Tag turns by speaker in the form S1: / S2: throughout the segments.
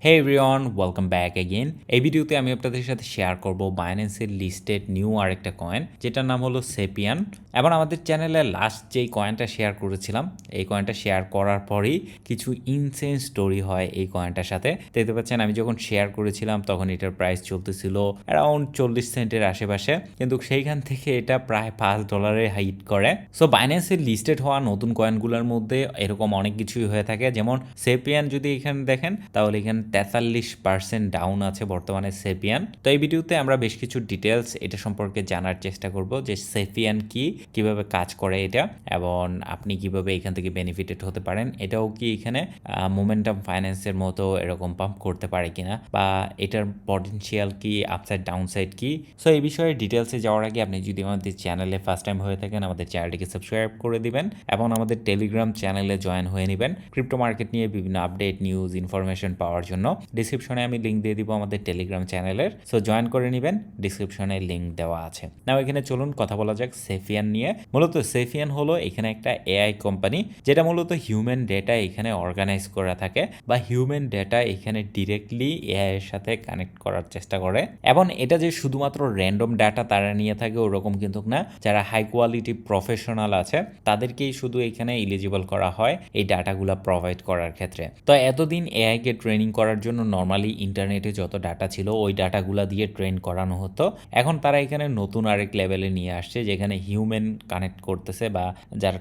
S1: হে everyone, welcome back again. এই ভিডিওতে আমি আপনাদের সাথে শেয়ার করব বাইন্যান্সের লিস্টেড নিউ আরেকটা কয়েন, যেটার নাম হলো সেপিয়ান। এবং আমাদের চ্যানেলে লাস্ট যেই কয়েনটা শেয়ার করেছিলাম, এই কয়েনটা শেয়ার করার পরেই কিছু ইনসেন স্টোরি হয় এই কয়েনটার সাথে। দেখতে পাচ্ছেন, আমি যখন শেয়ার করেছিলাম তখন এটার প্রাইস চলতেছিল অ্যারাউন্ড 40 সেন্টের আশেপাশে, কিন্তু সেইখান থেকে এটা প্রায় $5 হাইট করে। সো বাইন্যান্সের লিস্টেড হওয়া নতুন কয়েনগুলোর মধ্যে এরকম অনেক কিছুই হয়ে থাকে। যেমন সেপিয়ান যদি এখানে দেখেন, তাহলে এখানে 43% ডাউন আছে বর্তমানে সেপিয়ান। তো এই ভিডিওতে আমরা বেশ কিছু ডিটেলস এটা সম্পর্কে জানার চেষ্টা করব, যে সেপিয়ান কি, কিভাবে কাজ করে এটা, এবং আপনি কিভাবে এখান থেকে বেনিফিটেড হতে পারেন। এটাও কি এখানে মোমেন্টাম ফাইন্যান্সের মতো এরকম পাম্প করতে পারে কিনা, বা এটার পটেনশিয়াল কি, আপসাইড ডাউনসাইড কি। সো এই বিষয়ে ডিটেলসে যাওয়ার আগে আপনি যদি আমাদের চ্যানেলে ফার্স্ট টাইম হয়ে থাকেন, আমাদের চ্যানেলটিকে সাবস্ক্রাইব করে দিবেন এবং আমাদের টেলিগ্রাম চ্যানেলে জয়েন হয়ে নেবেন ক্রিপ্টো মার্কেট নিয়ে বিভিন্ন আপডেট, নিউজ, ইনফরমেশন পাওয়ার জন্য। ডিসক্রিপশনে আমি লিঙ্ক দিয়ে দিব আমাদের টেলিগ্রাম চ্যানেলের, সো জয়েন করে নেবেন, ডিসক্রিপশনে লিঙ্ক দেওয়া আছে। নাও এখানে চলুন কথা বলা যাক সেফিয়ান নিয়ে। মূলত সেফিয়ান হলো এখানে একটা এআই কোম্পানি, যেটা মূলত হিউম্যান ডেটা এখানে অর্গানাইজ করা থাকে, বা হিউম্যান ডেটা এখানে ডিরেক্টলি এআই এর সাথে কানেক্ট করার চেষ্টা করে। এবং এটা যে শুধুমাত্র র্যান্ডম ডাটা তারা নিয়ে থাকে ওরকম কিন্তু না, যারা হাই কোয়ালিটি প্রফেশনাল আছে তাদেরকেই শুধু এখানে এলিজিবল করা হয় এই ডাটাগুলো প্রোভাইড করার ক্ষেত্রে। তো এতদিন এআইকে ট্রেনিং করার জন্য নর্মালি ইন্টারনেটে যত ডাটা ছিল ওই ডাটাগুলো দিয়ে ট্রেন করানো হতো। এখন তারা এখানে নতুন আরেক লেভেলে নিয়ে আসছে, যেখানে হিউম্যান কানেক্ট করতেছে, বা যারা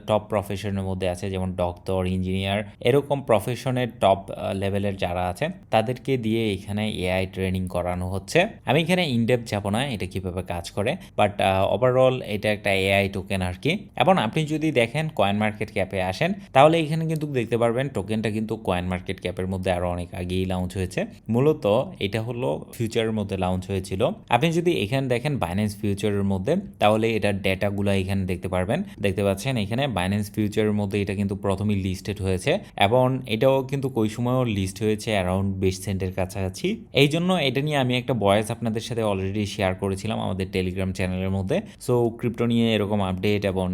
S1: টপ প্রফেশনের মধ্যে আছে, যেমন ডক্টর, ইঞ্জিনিয়ার, এরকম প্রফেশনের টপ লেভেলের যারা আছে তাদেরকে দিয়ে এখানে এআই ট্রেনিং করানো হচ্ছে। আমি এখানে ইনডেপথ যাব না এটা কিভাবে কাজ করে, বাট ওভারঅল এটা একটা এআই টোকেন আর কি। এবং আপনি যদি দেখেন কয়েন মার্কেট ক্যাপে আসেন, তাহলে এখানে কিন্তু দেখতে পারবেন টোকেনটা কিন্তু কয়েন মার্কেট ক্যাপের মধ্যে আরো অনেক আগেই লঞ্চ হয়েছে। মূলত এটা হলো ফিউচারের মধ্যে লঞ্চ হয়েছিল। আপনি যদি এখানে দেখেন বাইন্যান্স ফিউচারের মধ্যে, তাহলে এটার ডেটাগুলো এখানে দেখতে পারবেন। দেখতে পাচ্ছেন এখানে বাইন্যান্স ফিউচারের মধ্যে এটা কিন্তু প্রথমেই লিস্টেড হয়েছে, এবং এটাও কিন্তু ওই সময়ও লিস্ট হয়েছে অ্যারাউন্ড 20 সেন্টের কাছাকাছি। এই জন্য এটা নিয়ে আমি একটা ভয়েস আপনাদের সাথে অলরেডি শেয়ার করেছিলাম আমাদের টেলিগ্রাম চ্যানেলের মধ্যে। সো ক্রিপ্টো নিয়ে এরকম আপডেট এবং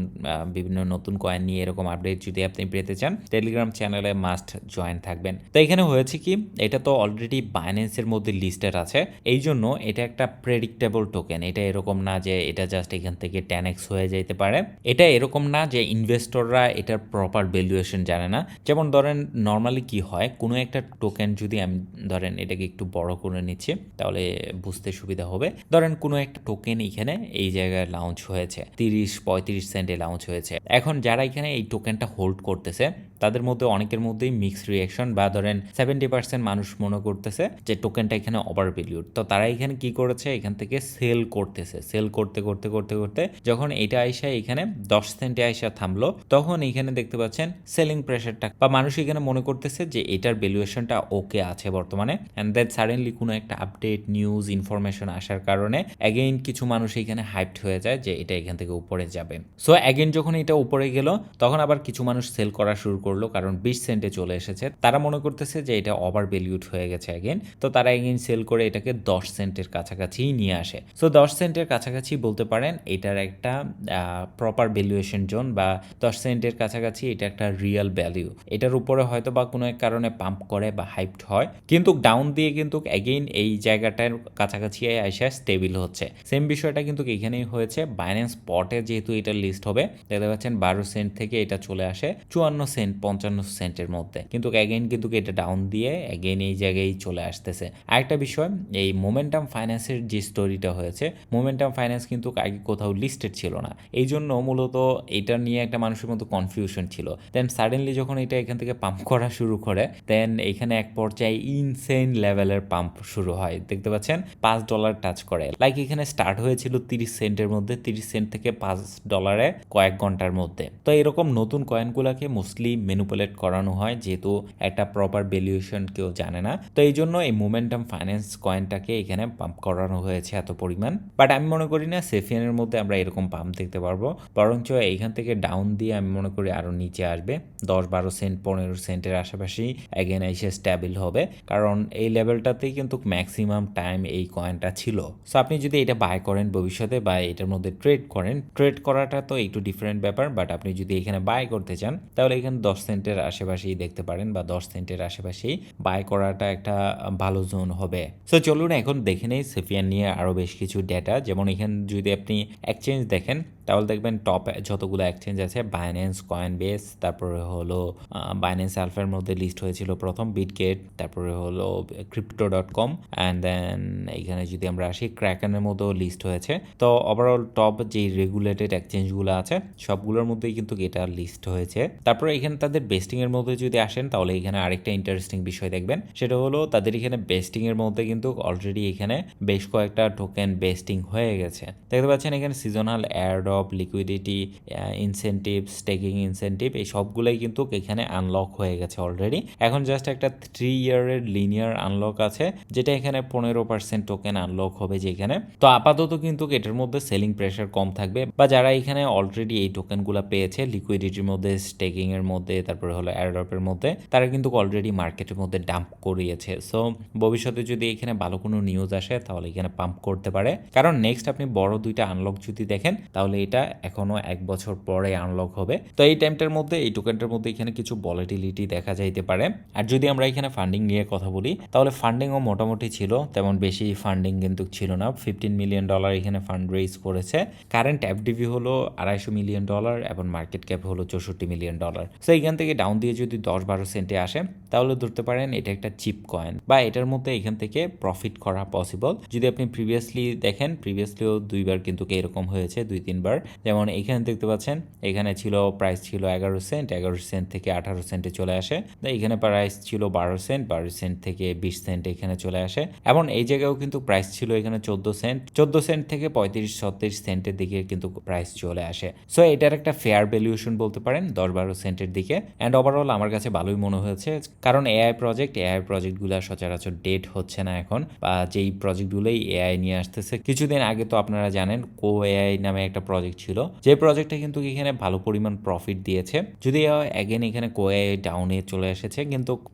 S1: বিভিন্ন নতুন কয়েন নিয়ে এরকম আপডেট যদি আপনি পেতে চান, টেলিগ্রাম চ্যানেলে মাস্ট জয়েন থাকবেন। তো এখানে হয়েছে কি, এটা তো অলরেডি বাইন্যান্সের মধ্যে লিস্টেড আছে, এই জন্য এটা একটা প্রেডিক্টেবল টোকেন। এটা এরকম না যে এটা জাস্ট এখান থেকে 10x হয়ে যেতে পারে। এটা এরকম না যে ইনভেস্টররা এটার প্রপার ভ্যালুয়েশন জানে না। যেমন ধরেন নর্মালি কি হয়, কোনো একটা টোকেন যদি আমি ধরেন এটাকে একটু বড় করে নিচ্ছি তাহলে বুঝতে সুবিধা হবে। ধরেন কোনো একটা টোকেন এখানে এই জায়গায় লঞ্চ হয়েছে, 30-35 সেন্টে লঞ্চ হয়েছে। এখন যারা এখানে এই টোকেনটা হোল্ড করতেছে তাদের মধ্যে অনেকের মধ্যেই মিক্সড রিয়াকশন, বা ধরেন 70% মানুষ মনে করতেছে যে টোকেনটা এখানে ওভার ভ্যালুড। তো তারা এখানে কি করেছে, এখান থেকে সেল করতেছে। সেল করতে করতে করতে করতে যখন এটা আইসা এখানে 10 সেন্টে আইসা থামলো, তখন এখানে দেখতে পাচ্ছেন সেলিং প্রেশারটা, বা মানুষ এখানে মনে করতেছে যে এটার ভ্যালুয়েশনটা ওকে আছে বর্তমানে। অ্যান্ড দেন সাডেনলি কোনো একটা আপডেট, নিউজ, ইনফরমেশন আসার কারণে অ্যাগেইন কিছু মানুষ এখানে হাইপড হয়ে যায় যে এটা এখান থেকে উপরে যাবে। সো অ্যাগেইন যখন এটা উপরে গেল, তখন আবার কিছু মানুষ সেল করা শুরু করলো, কারণ 20 সেন্টে চলে এসেছে। তারা মনে করতেছে যে এটা ওভার ভ্যালুড হয়ে গেছে অ্যাগেইন। তো তারা অ্যাগেইন সেল করে এটাকে 10 সেন্টের কাছাকাছি নিয়ে আসে। সো 10 সেন্টের কাছাকাছি বলতে পারেন এটার একটা প্রপার ভ্যালুয়েশন জোন, বা 10 সেন্টের কাছাকাছি এটা একটা রিয়েল ভ্যালু। এটার উপরে হয়তো বা কোনো এক কারণে পাম্প করে বা হাইপড হয়, কিন্তু ডাউন দিয়ে কিন্তু অ্যাগেইন এই জায়গাটার কাছাকাছি এসে স্টেবিল হচ্ছে। সেম বিষয়টা কিন্তু এখানেই হয়েছে। বাইন্যান্স স্পটে যেহেতু এটা লিস্ট হবে, দেখতে পাচ্ছেন 12 সেন্ট থেকে এটা চলে আসে 54 সেন্ট, 55 সেন্টের মধ্যে, কিন্তু অ্যাগেইন কিন্তু এটা ডাউন দিয়ে অ্যাগেইন এই জায়গায় চলে আসতেছে। আরেকটা বিষয়, এই মোমেন্টাম ফাইন্যান্সের যে স্টোরিটা হয়েছে, মোমেন্টাম ফাইন্যান্স কিন্তু আগে কোথাও লিস্টেড ছিল না, এই জন্য মূলত এটা নিয়ে একটা মানুষের মতো কনফিউশন ছিল। দেন সাডেনলি যখন এটা এখান থেকে পাম্প করা শুরু করে, দেন এখানে এক পর্যায়ে ইনসেন লেভেলের পাম্প শুরু হয়। দেখতে পাচ্ছেন $5 টাচ করে। লাইক এখানে স্টার্ট হয়েছিল 30 সেন্টের মধ্যে, 30 সেন্ট থেকে $5 কয়েক ঘন্টার মধ্যে। তো এরকম নতুন কয়েনগুলোকে মোস্টলি ম্যানিপুলেট করানো হয়, যেহেতু একটা প্রপার ভ্যালুয়েশন কেউ জানে না। তো এই জন্য এই মোমেন্টাম ফাইন্যান্স কয়েনটাকে এখানে পাম্প করানো হয়েছে এত পরিমাণ। বাট আমি মনে করি না সেফিয়ানের মধ্যে আমরা এরকম পাম্প দেখতে পারবো, বরঞ্চ এইখান থেকে ডাউন দিয়ে আমি মনে করি আরো নিচে আসবে, 10-12 সেন্ট, 15 সেন্টের আশেপাশেই অ্যাগেন এসে স্ট্যাবিল হবে, কারণ এই লেভেলটাতেই কিন্তু ম্যাক্সিমাম টাইম এই কয়েনটা ছিল। সো আপনি যদি এটা বাই করেন ভবিষ্যতে, বা এটার মধ্যে ট্রেড করেন, ট্রেড করাটা তো একটু ডিফারেন্ট ব্যাপার, বাট আপনি যদি এখানে বাই করতে চান তাহলে এখানে সেন্টের আশেপাশেই দেখতে পারেন বা 10 সেন্টের আশেপাশেই বাই করাটা একটা ভালো জোন হবে। সো চলুন এখন দেখে নেই সেফিয়ান নিয়ে আরও বেশ কিছু ডেটা। যেমন এখানে যদি আপনি এক্সচেঞ্জ দেখেন তাহলে দেখবেন টপ যতগুলো এক্সচেঞ্জ আছে বাইন্যান্স, কয়েনবেস, তারপরে হলো বাইন্যান্স আলফার মধ্যে লিস্ট হয়েছিল প্রথম বিটগেট, তারপরে হলো crypto.com অ্যান্ড দেন এখানে যদি আমরা আসি ক্র্যাকেনের মধ্যেও লিস্ট হয়েছে। তো ওভারঅল টপ যেই রেগুলেটেড এক্সচেঞ্জগুলো আছে সবগুলোর মধ্যেই কিন্তু এটা লিস্ট হয়েছে। তারপরে এখানে তাদের বেস্টিংয়ের মধ্যে যদি আসেন তাহলে এখানে আরেকটা ইন্টারেস্টিং বিষয় দেখবেন, সেটা হলো তাদের এখানে বেস্টিংয়ের মধ্যে কিন্তু অলরেডি এখানে বেশ কয়েকটা টোকেন বেস্টিং হয়ে গেছে। দেখতে পাচ্ছেন এখানে seasonal airdrop, liquidity incentive, staking incentive এই সবগুলোই কিন্তু এখানে আনলক হয়ে গেছে অলরেডি। এখন জাস্ট একটা 3 ইয়ারের লিনিয়ার আনলক আছে যেটা এখানে 15% টোকেন আনলক হবে যেখানে। তো আপাতত কিন্তু এটার মধ্যে সেলিং প্রেশার কম থাকবে, বা যারা এখানে অলরেডি এই টোকেনগুলো পেয়েছে লিকুইডিটির মধ্যে, স্টেকিং এর মধ্যে, তারপরে হলো এয়ারড্রপের মধ্যে, তারা কিন্তু অলরেডি মার্কেটের মধ্যে ডাম্প করিয়েছে। সো ভবিষ্যতে যদি এখানে ভালো কোনো নিউজ আসে তাহলে এখানে পাম্প করতে পারে, কারণ নেক্সট আপনি বড় দুইটা আনলক যদি দেখেন তাহলে এটা এখনো 1 বছর পরে আনলক হবে। তো এই টাইমটার মধ্যে এই টোকেনটার মধ্যে এখানে কিছু ভলাটিলিটি দেখা যাইতে পারে। আর যদি আমরা এখানে ফান্ডিং নিয়ে কথা বলি তাহলে ফান্ডিংও মোটামুটি ছিল, তেমন বেশি ফান্ডিং কিন্তু ছিল না। $15 মিলিয়ন এখানে ফান্ড রেইজ করেছে। কারেন্ট এফডিভি হলো $250 মিলিয়ন এবং মার্কেট ক্যাপ হলো $64 মিলিয়ন। সো এখান থেকে ডাউন দিয়ে যদি 10-12 সেন্টে আসে তাহলে ধরতে পারেন এটা একটা চিপ কয়েন, বা এটার মধ্যে এখান থেকে প্রফিট করা পসিবল। যদি আপনি প্রিভিয়াসলি দেখেন, প্রিভিয়াসলিও দুইবার কিন্তু এরকম হয়েছে, 2-3 বার। যেমন এখানে দেখতে পাচ্ছেন এখানে ছিল প্রাইস ছিল 11 সেন্ট, 11 সেন্ট থেকে 18 সেন্টে চলে আসে। এখানে প্রাইস ছিল 12 সেন্ট, 12 সেন্ট থেকে 20 সেন্ট এখানে চলে আসে। এবং এই জায়গায়ও কিন্তু প্রাইস ছিল এখানে 14 সেন্ট, 14 সেন্ট থেকে 35-36 সেন্টের দিকে কিন্তু প্রাইস চলে আসে। সো এটার একটা ফেয়ার ভ্যালুয়েশন বলতে পারেন 10-12 সেন্টের দিকে। অ্যান্ড ওভারঅল আমার কাছে ভালোই মনে হয়েছে, কারণ এআই প্রজেক্টগুলো সচরাচর ডেট হচ্ছে না এখন, বা যেই প্রজেক্টগুলোই এআই নিয়ে আসতেছে। কিছুদিন আগে তো আপনারা জানেন কো এআই নামে একটা প্রজেক্ট ছিল, যে প্রজেক্টটা কিন্তু এখানে ভালো পরিমাণ প্রফিট দিয়েছে। যদি অ্যাগেন এখানে কো এআই ডাউনে চলে এসেছে,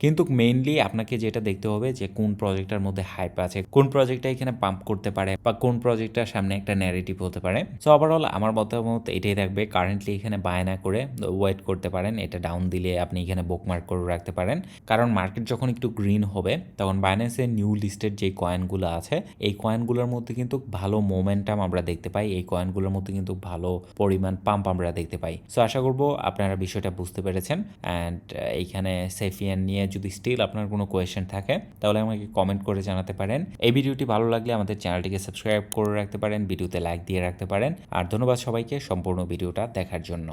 S1: কিন্তু মেইনলি আপনাকে যেটা দেখতে হবে যে কোন প্রজেক্টটার মধ্যে হাইপ আছে, কোন প্রজেক্টটা এখানে পাম্প করতে পারে, বা কোন প্রজেক্টটার সামনে একটা ন্যারেটিভ হতে পারে। সো ওভারঅল আমার মতামত এটাই থাকবে, কারেন্টলি এখানে বায় না করে ওয়েট করতে পারেন। এটা ডাউন দিলে আপনি এখানে বুকমার্ক করে রাখতে পারেন, কারণ মার্কেট যখন একটু গ্রিন হবে তখন বাইন্যান্সের নিউ লিস্টেড যে কয়েনগুলো আছে এই কয়েনগুলোর মধ্যে কিন্তু ভালো মোমেন্টাম আমরা দেখতে পাই, এই কয়েনগুলোর মধ্যে কিন্তু ভালো পরিমাণ পাম্প আমরা দেখতে পাই। সো আশা করবো আপনারা বিষয়টা বুঝতে পেরেছেন। অ্যান্ড এইখানে সেফিয়ান নিয়ে যদি স্টিল আপনার কোনো কোয়েশ্চেন থাকে তাহলে আমাকে কমেন্ট করে জানাতে পারেন। এই ভিডিওটি ভালো লাগলে আমাদের চ্যানেলটিকে সাবস্ক্রাইব করে রাখতে পারেন, ভিডিওতে লাইক দিয়ে রাখতে পারেন। আর ধন্যবাদ সবাইকে সম্পূর্ণ ভিডিওটা দেখার জন্য।